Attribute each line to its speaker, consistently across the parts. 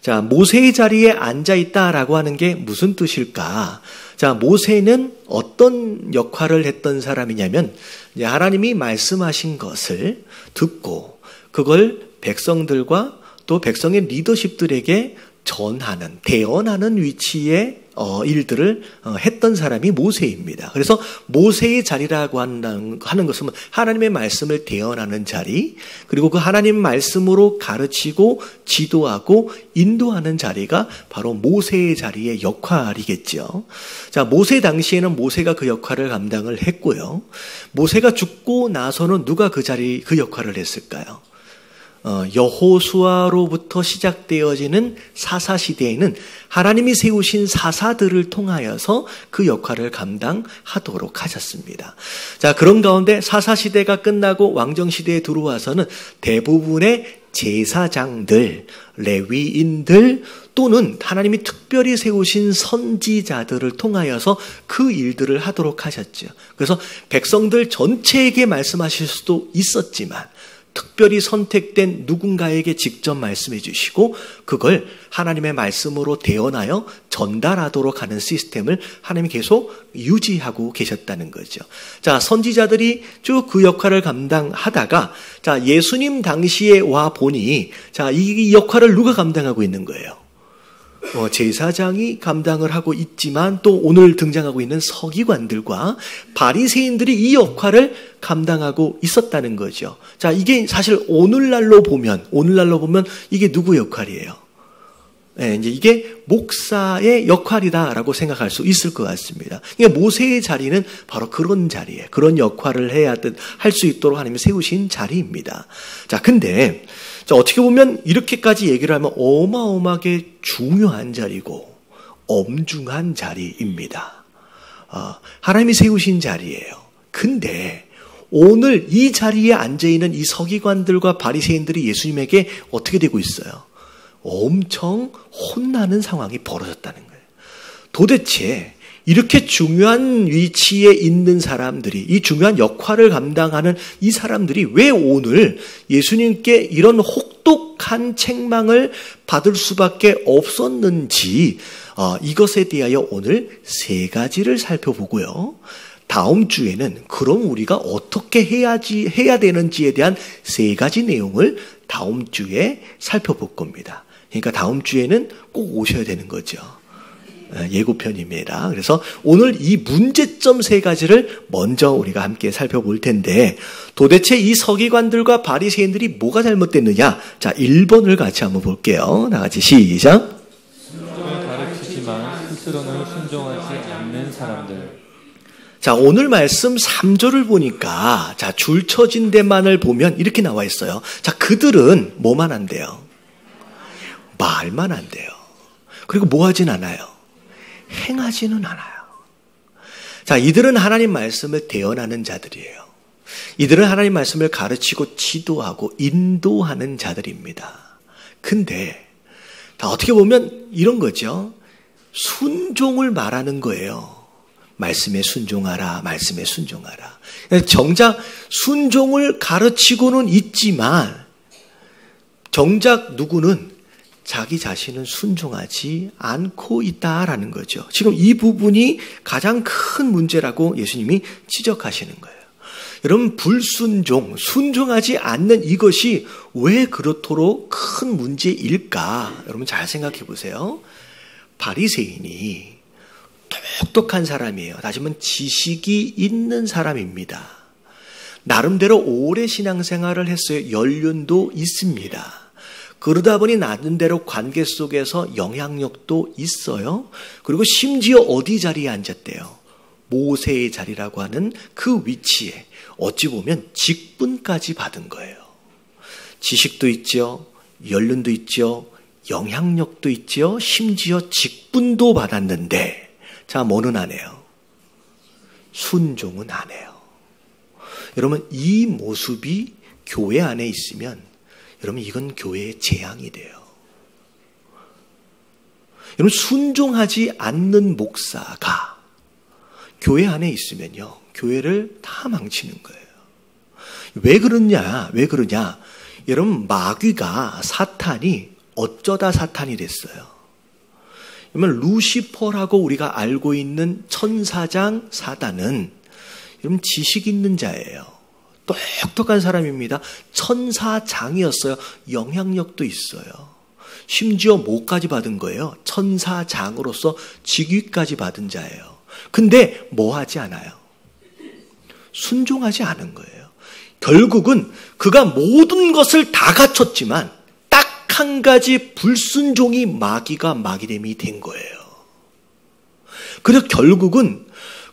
Speaker 1: 자, 모세의 자리에 앉아있다라고 하는 게 무슨 뜻일까? 자, 모세는 어떤 역할을 했던 사람이냐면 하나님이 말씀하신 것을 듣고 그걸 백성들과 또 백성의 리더십들에게 전하는, 대언하는 위치의 일들을 했던 사람이 모세입니다. 그래서 모세의 자리라고 하는 것은 하나님의 말씀을 대언하는 자리, 그리고 그 하나님 말씀으로 가르치고 지도하고 인도하는 자리가 바로 모세의 자리의 역할이겠죠. 자, 모세 당시에는 모세가 그 역할을 감당을 했고요. 모세가 죽고 나서는 누가 그 역할을 했을까요? 여호수아로부터 시작되어지는 사사시대에는 하나님이 세우신 사사들을 통하여서 그 역할을 감당하도록 하셨습니다. 자, 그런 가운데 사사시대가 끝나고 왕정시대에 들어와서는 대부분의 제사장들, 레위인들 또는 하나님이 특별히 세우신 선지자들을 통하여서 그 일들을 하도록 하셨죠. 그래서 백성들 전체에게 말씀하실 수도 있었지만 특별히 선택된 누군가에게 직접 말씀해 주시고 그걸 하나님의 말씀으로 대언하여 전달하도록 하는 시스템을 하나님이 계속 유지하고 계셨다는 거죠. 자, 선지자들이 쭉 그 역할을 감당하다가 자, 예수님 당시에 와 보니 자, 이 역할을 누가 감당하고 있는 거예요? 제사장이 감당을 하고 있지만 또 오늘 등장하고 있는 서기관들과 바리새인들이 이 역할을 감당하고 있었다는 거죠. 자, 이게 사실 오늘날로 보면 이게 누구 역할이에요? 네, 이제 이게 목사의 역할이다라고 생각할 수 있을 것 같습니다. 그러니까 모세의 자리는 바로 그런 자리에 그런 역할을 할 수 있도록 하나님이 세우신 자리입니다. 자, 근데 어떻게 보면 이렇게까지 얘기를 하면 어마어마하게 중요한 자리고 엄중한 자리입니다. 하나님이 세우신 자리예요. 근데 오늘 이 자리에 앉아있는 이 서기관들과 바리새인들이 예수님에게 어떻게 되고 있어요? 엄청 혼나는 상황이 벌어졌다는 거예요. 도대체 이렇게 중요한 위치에 있는 사람들이, 이 중요한 역할을 감당하는 이 사람들이 왜 오늘 예수님께 이런 혹독한 책망을 받을 수밖에 없었는지 이것에 대하여 오늘 3가지를 살펴보고요. 다음 주에는 그럼 우리가 어떻게 해야 되는지에 대한 3가지 내용을 다음 주에 살펴볼 겁니다. 그러니까 다음 주에는 꼭 오셔야 되는 거죠. 예고편입니다. 그래서 오늘 이 문제점 3가지를 먼저 우리가 함께 살펴볼 텐데 도대체 이 서기관들과 바리새인들이 뭐가 잘못됐느냐? 자, 1번을 같이 한번 볼게요. 다 같이 시작.
Speaker 2: 순종을 가르치지만 스스로는 순종하지 않는 사람들.
Speaker 1: 자, 오늘 말씀 3절을 보니까 자, 줄 쳐진 데만을 보면 이렇게 나와 있어요. 자, 그들은 뭐만 한대요? 말만 한대요. 그리고 뭐 하진 않아요? 행하지는 않아요. 자, 이들은 하나님 말씀을 대언하는 자들이에요. 이들은 하나님 말씀을 가르치고 지도하고 인도하는 자들입니다. 근데 어떻게 보면 이런 거죠. 순종을 말하는 거예요. 말씀에 순종하라, 말씀에 순종하라. 정작 순종을 가르치고는 있지만 정작 누구는 자기 자신은 순종하지 않고 있다라는 거죠. 지금 이 부분이 가장 큰 문제라고 예수님이 지적하시는 거예요. 여러분, 불순종, 순종하지 않는 이것이 왜 그렇도록 큰 문제일까? 여러분 잘 생각해 보세요. 바리새인이 똑똑한 사람이에요. 다시 말하면 지식이 있는 사람입니다. 나름대로 오래 신앙생활을 했어요. 연륜도 있습니다. 그러다 보니 나름대로 관계 속에서 영향력도 있어요. 그리고 심지어 어디 자리에 앉았대요? 모세의 자리라고 하는 그 위치에 어찌 보면 직분까지 받은 거예요. 지식도 있죠. 연륜도 있죠. 영향력도 있죠. 심지어 직분도 받았는데 자, 뭐는 안 해요? 순종은 안 해요. 여러분, 이 모습이 교회 안에 있으면 여러분, 이건 교회의 재앙이 돼요. 여러분, 순종하지 않는 목사가 교회 안에 있으면요, 교회를 다 망치는 거예요. 왜 그러냐? 여러분, 마귀가, 사탄이 어쩌다 사탄이 됐어요? 그러면 루시퍼라고 우리가 알고 있는 천사장 사단은 여러분 지식 있는 자예요. 똑똑한 사람입니다. 천사장이었어요. 영향력도 있어요. 심지어 뭐까지 받은 거예요? 천사장으로서 직위까지 받은 자예요. 근데 뭐 하지 않아요? 순종하지 않은 거예요. 결국은 그가 모든 것을 다 갖췄지만 딱 한 가지 불순종이 마귀가 마귀됨이 된 거예요. 그래서 결국은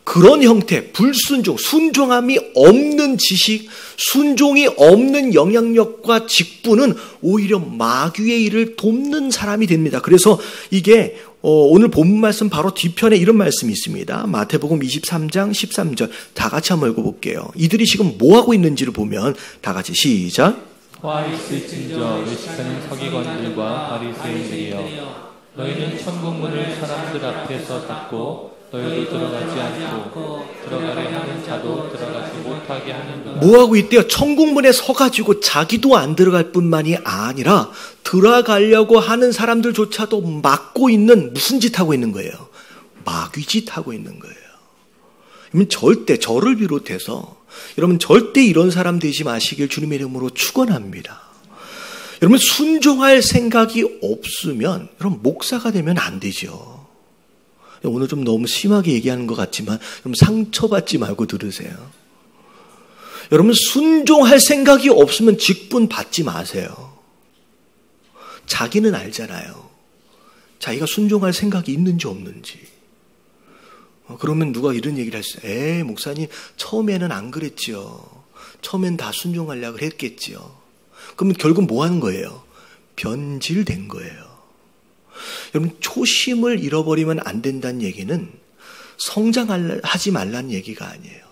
Speaker 1: 그런 형태, 불순종, 순종함이 없는 지식, 순종이 없는 영향력과 직분은 오히려 마귀의 일을 돕는 사람이 됩니다. 그래서 이게 오늘 본문 말씀 바로 뒤편에 이런 말씀이 있습니다. 마태복음 23장 13절 다 같이 한번 읽어볼게요. 이들이 지금 뭐하고 있는지를 보면 다 같이 시작.
Speaker 2: 화 있을진저 의식하는 서기관들과 바리새인들이여, 너희는 천국문을 사람들 앞에서 닫고 너희도 들어가지 않고 들어가려 하는 자도 들어가지 못하게 하는도다.
Speaker 1: 뭐하고 있대요? 천국문에 서가지고 자기도 안 들어갈 뿐만이 아니라 들어가려고 하는 사람들조차도 막고 있는, 무슨 짓 하고 있는 거예요? 마귀짓 하고 있는 거예요. 그러면 절대 저를 비롯해서 여러분 절대 이런 사람 되지 마시길 주님의 이름으로 축원합니다. 여러분 순종할 생각이 없으면 여러분 목사가 되면 안 되죠. 오늘 좀 너무 심하게 얘기하는 것 같지만 여러분 상처받지 말고 들으세요. 여러분 순종할 생각이 없으면 직분 받지 마세요. 자기는 알잖아요. 자기가 순종할 생각이 있는지 없는지. 그러면 누가 이런 얘기를 했어요. 목사님 처음에는 안 그랬지요. 처음엔 다 순종하려고 했겠지요. 그러면 결국 뭐 하는 거예요? 변질된 거예요. 여러분 초심을 잃어버리면 안 된다는 얘기는 성장하지 말라는 얘기가 아니에요.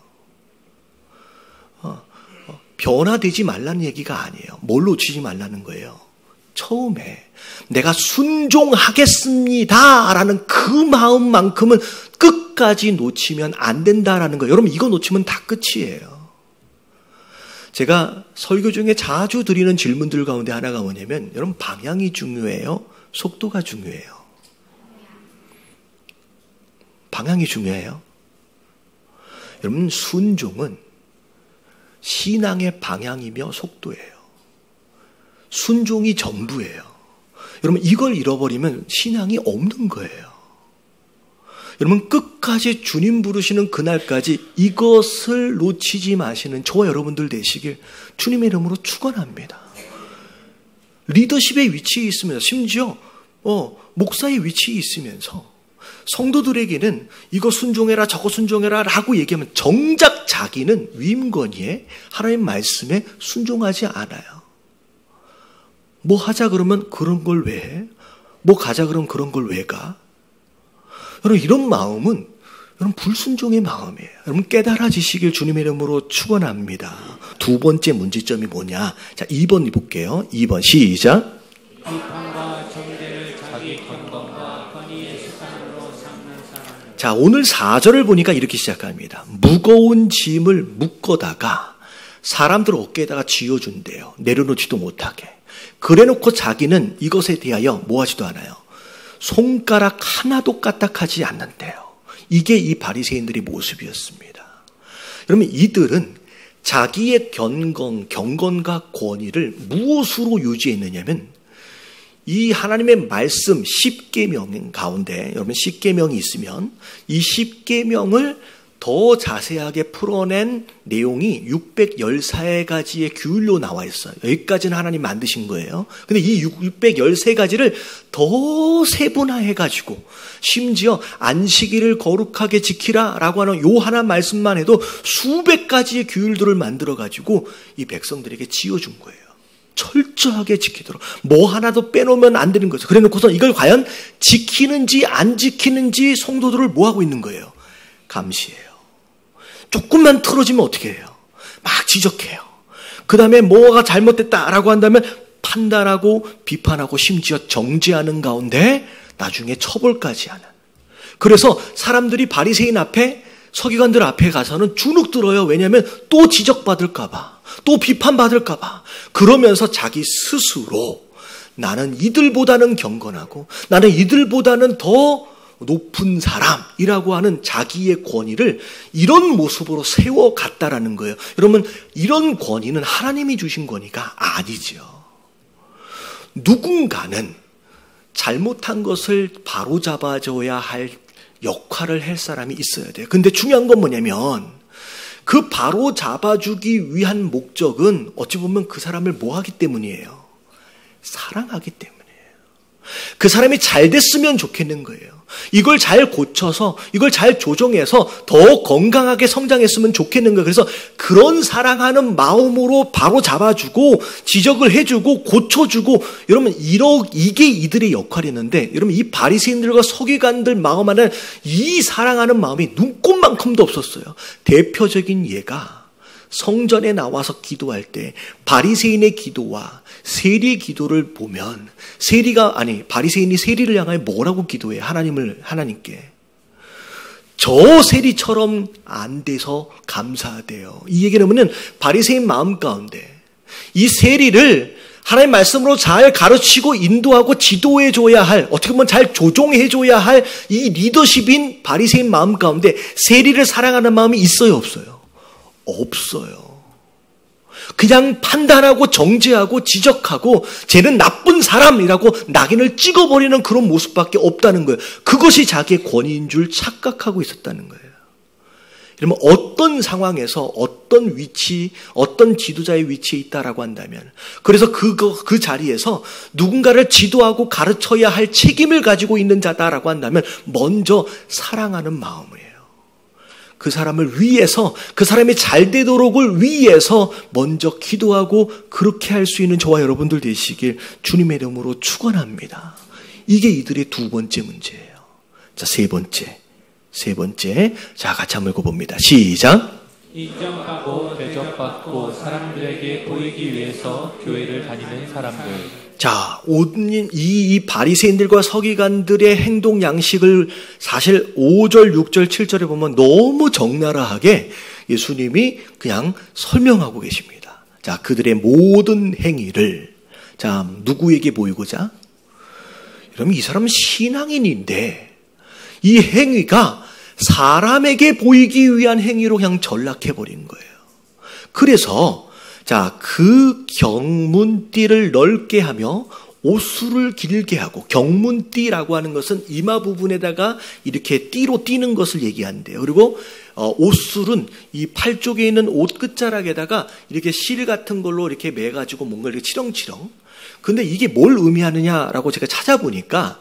Speaker 1: 변화되지 말라는 얘기가 아니에요. 뭘 놓치지 말라는 거예요. 처음에 내가 순종하겠습니다 라는 그 마음만큼은 끝까지 놓치면 안 된다라는 거예요. 여러분 이거 놓치면 다 끝이에요. 제가 설교 중에 자주 드리는 질문들 가운데 하나가 뭐냐면 여러분 방향이 중요해요? 속도가 중요해요? 방향이 중요해요? 여러분 순종은 신앙의 방향이며 속도예요. 순종이 전부예요. 여러분 이걸 잃어버리면 신앙이 없는 거예요. 여러분 끝까지 주님 부르시는 그날까지 이것을 놓치지 마시는 저와 여러분들 되시길 주님의 이름으로 축원합니다. 리더십의 위치에 있으면서 심지어 목사의 위치에 있으면서 성도들에게는 이거 순종해라 저거 순종해라 라고 얘기하면 정작 자기는 위임권위에 하나님 말씀에 순종하지 않아요. 뭐 하자 그러면 그런 걸 왜 해? 뭐 가자 그러면 그런 걸 왜 가? 여러분 이런 마음은 여러분 불순종의 마음이에요. 여러분 깨달아지시길 주님의 이름으로 축원합니다. 두 번째 문제점이 뭐냐? 자, 2번 볼게요. 2번 시작.
Speaker 2: 비판과 정죄를 자기 건강과 권위의 수단으로 삼는 사람.
Speaker 1: 자, 오늘 4절을 보니까 이렇게 시작합니다. 무거운 짐을 묶어다가 사람들 어깨에다가 쥐어준대요. 내려놓지도 못하게. 그래놓고 자기는 이것에 대하여 뭐 하지도 않아요. 손가락 하나도 까딱하지 않는데요. 이게 이 바리새인들의 모습이었습니다. 여러분 이들은 자기의 경건과 권위를 무엇으로 유지했느냐면 이 하나님의 말씀 10계명 가운데 여러분 10계명이 있으면 이 10계명을 더 자세하게 풀어낸 내용이 613가지의 규율로 나와 있어요. 여기까지는 하나님 만드신 거예요. 근데 이 613가지를 더 세분화해가지고 심지어 안식일을 거룩하게 지키라라고 하는 요 하나 말씀만 해도 수백 가지의 규율들을 만들어가지고 이 백성들에게 지어준 거예요. 철저하게 지키도록. 뭐 하나도 빼놓으면 안 되는 거죠. 그래 놓고서 이걸 과연 지키는지 안 지키는지 성도들을 뭐 하고 있는 거예요? 감시해요. 조금만 틀어지면 어떻게 해요? 막 지적해요. 그 다음에 뭐가 잘못됐다라고 한다면 판단하고 비판하고 심지어 정죄하는 가운데 나중에 처벌까지 하는. 그래서 사람들이 바리새인 앞에 서기관들 앞에 가서는 주눅 들어요. 왜냐하면 또 지적받을까 봐. 또 비판받을까 봐. 그러면서 자기 스스로 나는 이들보다는 경건하고 나는 이들보다는 더 높은 사람이라고 하는 자기의 권위를 이런 모습으로 세워갔다라는 거예요. 여러분, 이런 권위는 하나님이 주신 권위가 아니죠. 누군가는 잘못한 것을 바로잡아줘야 할 역할을 할 사람이 있어야 돼요. 근데 중요한 건 뭐냐면 그 바로잡아주기 위한 목적은 어찌 보면 그 사람을 뭐 하기 때문이에요? 사랑하기 때문이에요. 그 사람이 잘 됐으면 좋겠는 거예요. 이걸 잘 고쳐서 이걸 잘 조정해서 더 건강하게 성장했으면 좋겠는 거예요. 그래서 그런 사랑하는 마음으로 바로 잡아주고 지적을 해주고 고쳐주고, 여러분 이게 이들의 역할이었는데, 여러분 이 바리새인들과 서기관들 마음 안에 이 사랑하는 마음이 눈꼽만큼도 없었어요. 대표적인 예가 성전에 나와서 기도할 때 바리새인의 기도와 세리의 기도를 보면, 바리새인이 세리를 향하여 뭐라고 기도해? 하나님께 저 세리처럼 안 돼서 감사하대요. 이 얘기는 뭐냐면 바리새인 마음 가운데 이 세리를 하나님 말씀으로 잘 가르치고 인도하고 지도해 줘야 할, 어떻게 보면 잘 조종해 줘야 할 이 리더십인 바리새인 마음 가운데 세리를 사랑하는 마음이 있어요, 없어요? 없어요. 그냥 판단하고 정죄하고 지적하고 쟤는 나쁜 사람이라고 낙인을 찍어버리는 그런 모습밖에 없다는 거예요. 그것이 자기의 권위인 줄 착각하고 있었다는 거예요. 그러면 어떤 상황에서 어떤 위치, 어떤 지도자의 위치에 있다라고 한다면, 그래서 그 자리에서 누군가를 지도하고 가르쳐야 할 책임을 가지고 있는 자다라고 한다면 먼저 사랑하는 마음이에요. 그 사람을 위해서, 그 사람이 잘 되도록을 위해서 먼저 기도하고 그렇게 할 수 있는 저와 여러분들 되시길 주님의 이름으로 축원합니다. 이게 이들의 두 번째 문제예요. 자, 세 번째. 자, 같이 한번 읽어봅니다. 시작.
Speaker 2: 인정받고 대접받고 사람들에게 보이기 위해서 교회를 다니는 사람들.
Speaker 1: 자, 이 바리새인들과 서기관들의 행동 양식을 사실 5절, 6절, 7절에 보면 너무 적나라하게 예수님이 그냥 설명하고 계십니다. 자, 그들의 모든 행위를, 자, 누구에게 보이고자? 여러분, 이 사람은 신앙인인데 이 행위가 사람에게 보이기 위한 행위로 그냥 전락해버린 거예요. 그래서 자, 그 경문띠를 넓게 하며 옷수를 길게 하고, 경문띠라고 하는 것은 이마 부분에다가 이렇게 띠로 띠는 것을 얘기한대요. 그리고 옷술은 이 팔 쪽에 있는 옷 끝자락에다가 이렇게 실 같은 걸로 이렇게 매가지고 뭔가 이렇게 치렁치렁. 근데 이게 뭘 의미하느냐라고 제가 찾아보니까,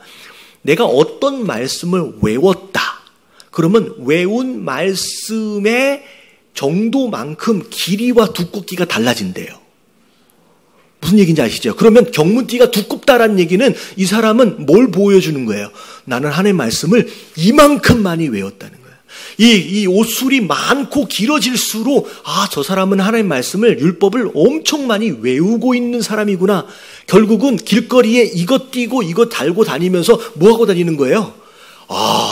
Speaker 1: 내가 어떤 말씀을 외웠다. 그러면 외운 말씀의 정도만큼 길이와 두껍기가 달라진대요. 무슨 얘기인지 아시죠? 그러면 경문띠가 두껍다라는 얘기는 이 사람은 뭘 보여주는 거예요? 나는 하나님의 말씀을 이만큼 많이 외웠다는 거예요. 이 옷술이 많고 길어질수록 저 사람은 하나님의 말씀을, 율법을 엄청 많이 외우고 있는 사람이구나. 결국은 길거리에 이것 띄고 이것 달고 다니면서 뭐하고 다니는 거예요?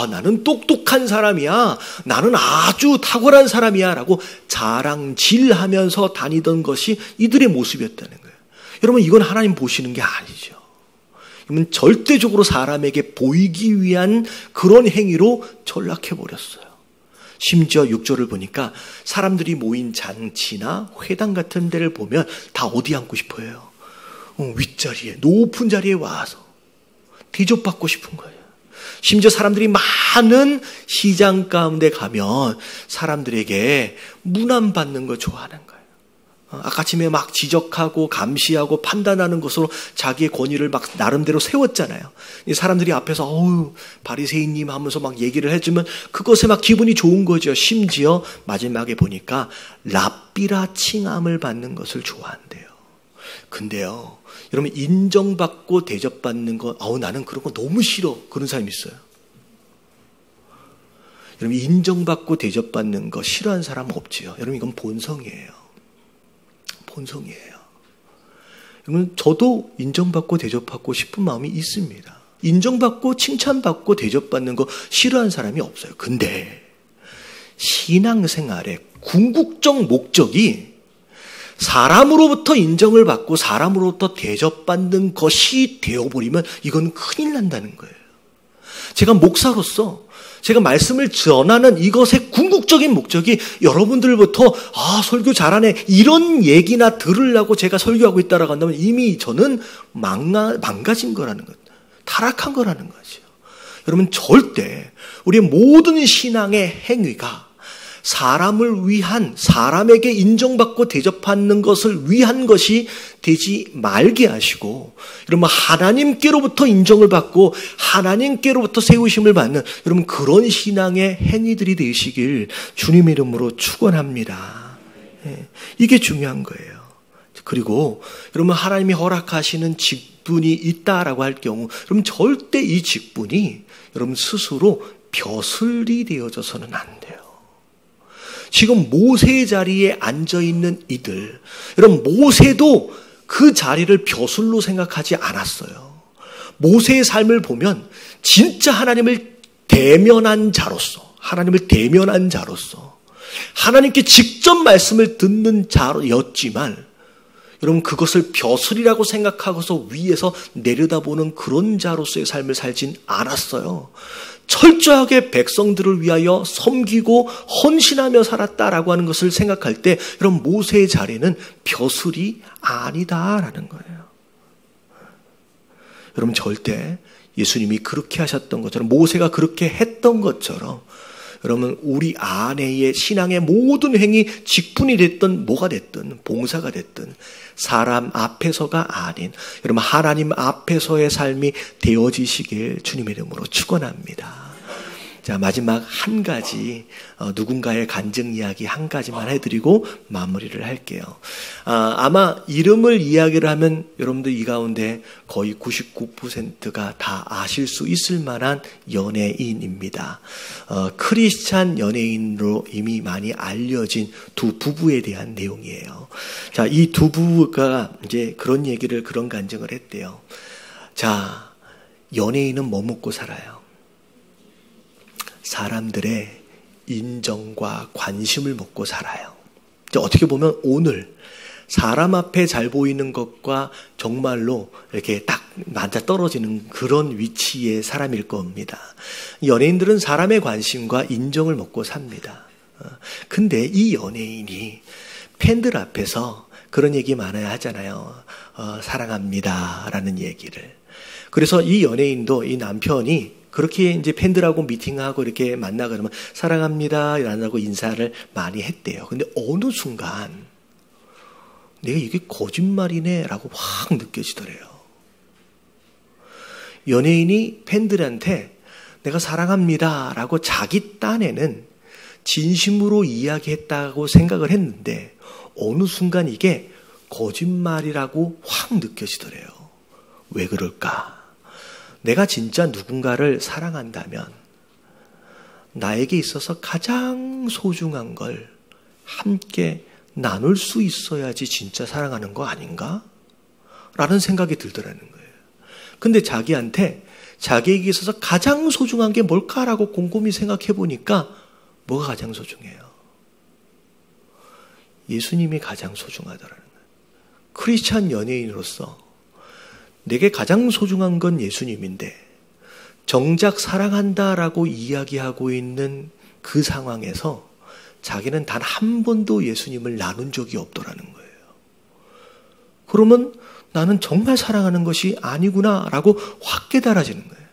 Speaker 1: 나는 똑똑한 사람이야. 나는 아주 탁월한 사람이야. 라고 자랑질하면서 다니던 것이 이들의 모습이었다는 거예요. 여러분, 이건 하나님 보시는 게 아니죠. 이건 절대적으로 사람에게 보이기 위한 그런 행위로 전락해버렸어요. 심지어 6절을 보니까 사람들이 모인 잔치나 회당 같은 데를 보면 다 어디 앉고 싶어요? 윗자리에, 높은 자리에 와서 대접받고 싶은 거예요. 심지어 사람들이 많은 시장 가운데 가면 사람들에게 문안받는 걸 좋아하는 거예요. 아까쯤에 막 지적하고 감시하고 판단하는 것으로 자기의 권위를 막 나름대로 세웠잖아요. 사람들이 앞에서 바리새인님 하면서 막 얘기를 해주면 그것에 막 기분이 좋은 거죠. 심지어 마지막에 보니까 랍비라 칭함을 받는 것을 좋아한대요. 근데요, 여러분, 인정받고 대접받는 거, 나는 그런 거 너무 싫어. 그런 사람이 있어요. 여러분, 인정받고 대접받는 거 싫어하는 사람은 없지요. 여러분, 이건 본성이에요. 본성이에요. 여러분, 저도 인정받고 대접받고 싶은 마음이 있습니다. 인정받고 칭찬받고 대접받는 거 싫어하는 사람이 없어요. 근데 신앙생활의 궁극적 목적이 사람으로부터 인정을 받고 사람으로부터 대접받는 것이 되어버리면 이건 큰일 난다는 거예요. 제가 목사로서 제가 말씀을 전하는 이것의 궁극적인 목적이 여러분들부터 설교 잘하네 이런 얘기나 들으려고 제가 설교하고 있다라고 한다면 이미 저는 망가진 거라는 것, 타락한 거라는 거죠. 여러분 절대 우리의 모든 신앙의 행위가 사람을 위한, 사람에게 인정받고 대접받는 것을 위한 것이 되지 말게 하시고, 여러분 하나님께로부터 인정을 받고 하나님께로부터 세우심을 받는 여러분 그런 신앙의 행위들이 되시길 주님의 이름으로 축원합니다. 이게 중요한 거예요. 그리고 여러분 하나님이 허락하시는 직분이 있다라고 할 경우 여러분 절대 이 직분이 여러분 스스로 벼슬이 되어져서는 안 돼요. 지금 모세의 자리에 앉아있는 이들, 여러분 모세도 그 자리를 벼슬로 생각하지 않았어요. 모세의 삶을 보면 진짜 하나님을 대면한 자로서, 하나님께 직접 말씀을 듣는 자였지만 여러분 그것을 벼슬이라고 생각하고서 위에서 내려다보는 그런 자로서의 삶을 살진 않았어요. 철저하게 백성들을 위하여 섬기고 헌신하며 살았다라고 하는 것을 생각할 때 여러분 모세의 자리는 벼슬이 아니다라는 거예요. 여러분 절대 예수님이 그렇게 하셨던 것처럼 모세가 그렇게 했던 것처럼 여러분 우리 안에의 신앙의 모든 행위 직분이 됐든 뭐가 됐든 봉사가 됐든 사람 앞에서가 아닌 여러분 하나님 앞에서의 삶이 되어지시길 주님의 이름으로 축원합니다. 자, 마지막 한 가지 누군가의 간증 이야기 한 가지만 해드리고 마무리를 할게요. 아마 이름을 이야기를 하면 여러분들 이 가운데 거의 99%가 다 아실 수 있을 만한 연예인입니다. 크리스찬 연예인으로 이미 많이 알려진 두 부부에 대한 내용이에요. 자, 이 두 부부가 이제 그런 얘기를, 그런 간증을 했대요. 자, 연예인은 뭐 먹고 살아요? 사람들의 인정과 관심을 먹고 살아요. 어떻게 보면 오늘 사람 앞에 잘 보이는 것과 정말로 이렇게 딱 맞아 떨어지는 그런 위치의 사람일 겁니다. 연예인들은 사람의 관심과 인정을 먹고 삽니다. 근데 이 연예인이 팬들 앞에서 그런 얘기 많아야 하잖아요. 사랑합니다 라는 얘기를. 그래서 이 연예인도, 이 남편이 그렇게 이제 팬들하고 미팅하고 이렇게 만나 그러면 사랑합니다 라고 인사를 많이 했대요. 근데 어느 순간 내가 이게 거짓말이네 라고 확 느껴지더래요. 연예인이 팬들한테 내가 사랑합니다 라고 자기 딴에는 진심으로 이야기했다고 생각을 했는데 어느 순간 이게 거짓말이라고 확 느껴지더래요. 왜 그럴까? 내가 진짜 누군가를 사랑한다면 나에게 있어서 가장 소중한 걸 함께 나눌 수 있어야지 진짜 사랑하는 거 아닌가? 라는 생각이 들더라는 거예요. 근데 자기한테 자기에게 있어서 가장 소중한 게 뭘까라고 곰곰이 생각해 보니까 뭐가 가장 소중해요? 예수님이 가장 소중하더라는 거예요. 크리스찬 연예인으로서 내게 가장 소중한 건 예수님인데 정작 사랑한다라고 이야기하고 있는 그 상황에서 자기는 단 한 번도 예수님을 나눈 적이 없더라는 거예요. 그러면 나는 정말 사랑하는 것이 아니구나라고 확 깨달아지는 거예요.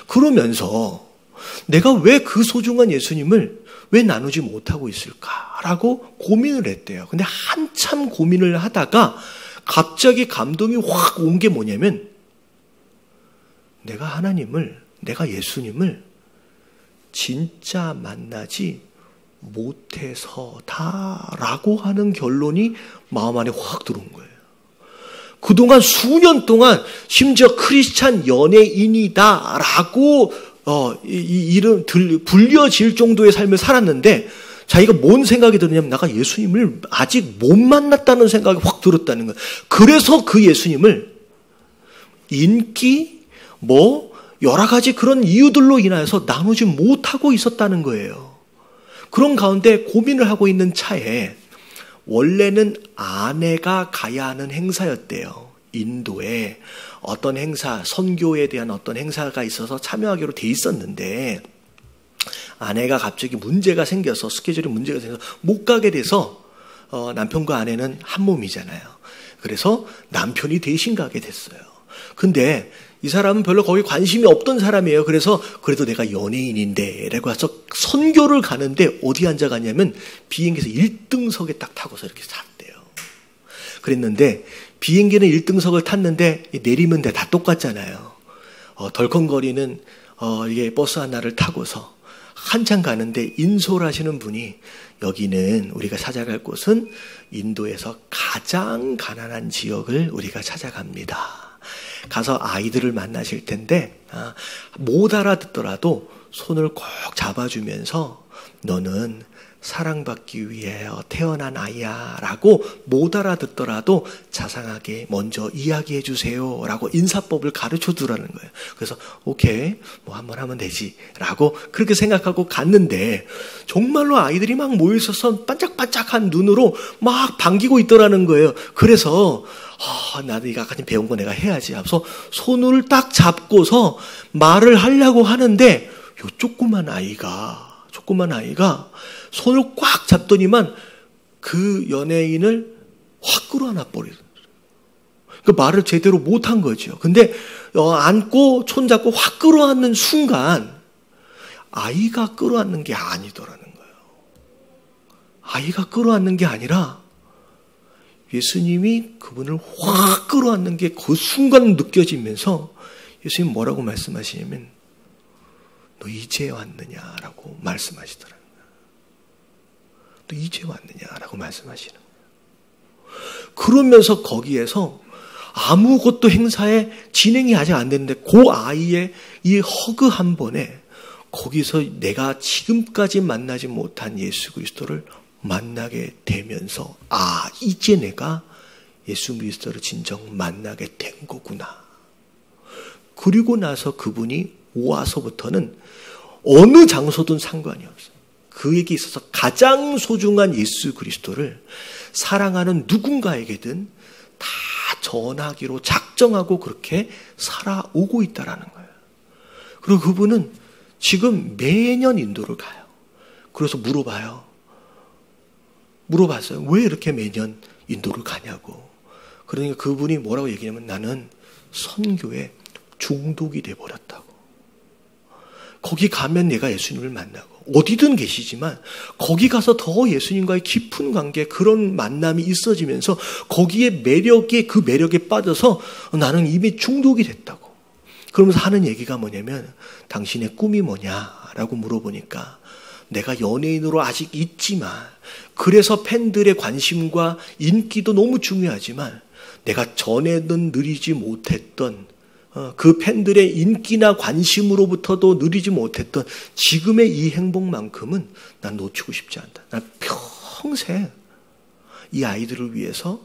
Speaker 1: 그러면서 내가 왜 그 소중한 예수님을 왜 나누지 못하고 있을까라고 고민을 했대요. 근데 한참 고민을 하다가 갑자기 감동이 확 온 게 뭐냐면 내가 예수님을 진짜 만나지 못해서다라고 하는 결론이 마음 안에 확 들어온 거예요. 그동안 수년 동안 심지어 크리스찬 연예인이다라고 이름 불려질 정도의 삶을 살았는데 자기가 뭔 생각이 들었냐면 내가 예수님을 아직 못 만났다는 생각이 확 들었다는 거예요. 그래서 그 예수님을 인기 여러 가지 그런 이유들로 인하여서 나누지 못하고 있었다는 거예요. 그런 가운데 고민을 하고 있는 차에 원래는 아내가 가야 하는 행사였대요. 인도에 어떤 행사, 선교에 대한 어떤 행사가 있어서 참여하기로 돼 있었는데 아내가 갑자기 문제가 생겨서 스케줄에 문제가 생겨서 못 가게 돼서 남편과 아내는 한 몸이잖아요. 그래서 남편이 대신 가게 됐어요. 근데 이 사람은 별로 거기 관심이 없던 사람이에요. 그래서 그래도 내가 연예인인데 라고 해서 선교를 가는데 어디 앉아가냐면 비행기에서 1등석에 딱 타고서 이렇게 탔대요. 그랬는데 비행기는 1등석을 탔는데 내리면 다 똑같잖아요. 덜컹거리는 이게 버스 하나를 타고서 한참 가는데 인솔하시는 분이 여기는 우리가 찾아갈 곳은 인도에서 가장 가난한 지역을 우리가 찾아갑니다. 가서 아이들을 만나실 텐데 못 알아듣더라도 손을 꼭 잡아주면서 너는 사랑받기 위해 태어난 아이야 라고 못 알아듣더라도 자상하게 먼저 이야기해 주세요 라고 인사법을 가르쳐 두라는 거예요. 그래서 오케이 뭐 한번 하면 되지 라고 그렇게 생각하고 갔는데 정말로 아이들이 막 모여있어서 반짝반짝한 눈으로 막 반기고 있더라는 거예요. 그래서 나도 이거 아까 배운 거 내가 해야지 하면서 손을 딱 잡고서 말을 하려고 하는데 요 조그만 아이가 손을 꽉 잡더니만 그 연예인을 확 끌어안아 버리더라고요. 그 말을 제대로 못한 거죠. 근데 안고 손 잡고 확 끌어안는 순간 아이가 끌어안는 게 아니더라는 거예요. 아이가 끌어안는 게 아니라 예수님이 그분을 확 끌어안는 게 그 순간 느껴지면서 예수님 뭐라고 말씀하시냐면 너 이제 왔느냐라고 말씀하시더라고요. 너 이제 왔느냐라고 말씀하시는 거예요. 그러면서 거기에서 아무것도 행사에 진행이 아직 안 됐는데 그 아이의 이 허그 한 번에 거기서 내가 지금까지 만나지 못한 예수 그리스도를 만나게 되면서 이제 내가 예수 그리스도를 진정 만나게 된 거구나. 그리고 나서 그분이 와서부터는 어느 장소든 상관이 없어요. 그에게 있어서 가장 소중한 예수 그리스도를 사랑하는 누군가에게든 다 전하기로 작정하고 그렇게 살아오고 있다라는 거예요. 그리고 그분은 지금 매년 인도를 가요. 그래서 물어봤어요. 왜 이렇게 매년 인도를 가냐고. 그러니까 그분이 뭐라고 얘기하냐면 나는 선교에 중독이 돼버렸다고. 거기 가면 내가 예수님을 만나고 어디든 계시지만 거기 가서 더 예수님과의 깊은 관계 그런 만남이 있어지면서 거기에 그 매력에 빠져서 나는 이미 중독이 됐다고. 그러면서 하는 얘기가 뭐냐면 당신의 꿈이 뭐냐라고 물어보니까 내가 연예인으로 아직 있지만 그래서 팬들의 관심과 인기도 너무 중요하지만 내가 전에는 누리지 못했던 그 팬들의 인기나 관심으로부터도 누리지 못했던 지금의 이 행복만큼은 난 놓치고 싶지 않다. 난 평생 이 아이들을 위해서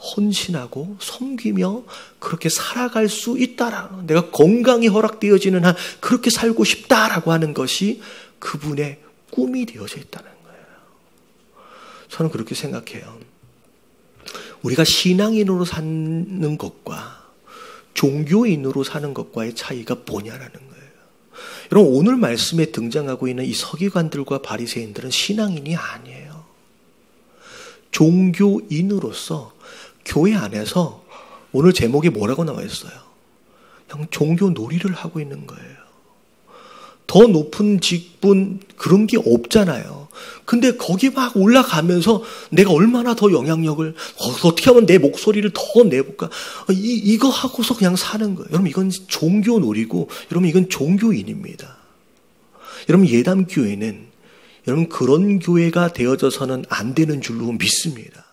Speaker 1: 헌신하고 섬기며 그렇게 살아갈 수 있다라는, 내가 건강이 허락되어지는 한 그렇게 살고 싶다라고 하는 것이 그분의 꿈이 되어져 있다는 거예요. 저는 그렇게 생각해요. 우리가 신앙인으로 사는 것과 종교인으로 사는 것과의 차이가 뭐냐라는 거예요. 여러분, 오늘 말씀에 등장하고 있는 이 서기관들과 바리새인들은 신앙인이 아니에요. 종교인으로서 교회 안에서 오늘 제목이 뭐라고 나와 있어요? 그냥 종교 놀이를 하고 있는 거예요. 더 높은 직분 그런 게 없잖아요. 근데 거기 막 올라가면서 내가 얼마나 더 영향력을 어떻게 하면 내 목소리를 더 내볼까? 이거 하고서 그냥 사는 거예요. 여러분, 이건 종교 놀이고 여러분, 이건 종교인입니다. 여러분, 예담교회는 여러분 그런 교회가 되어져서는 안 되는 줄로 믿습니다.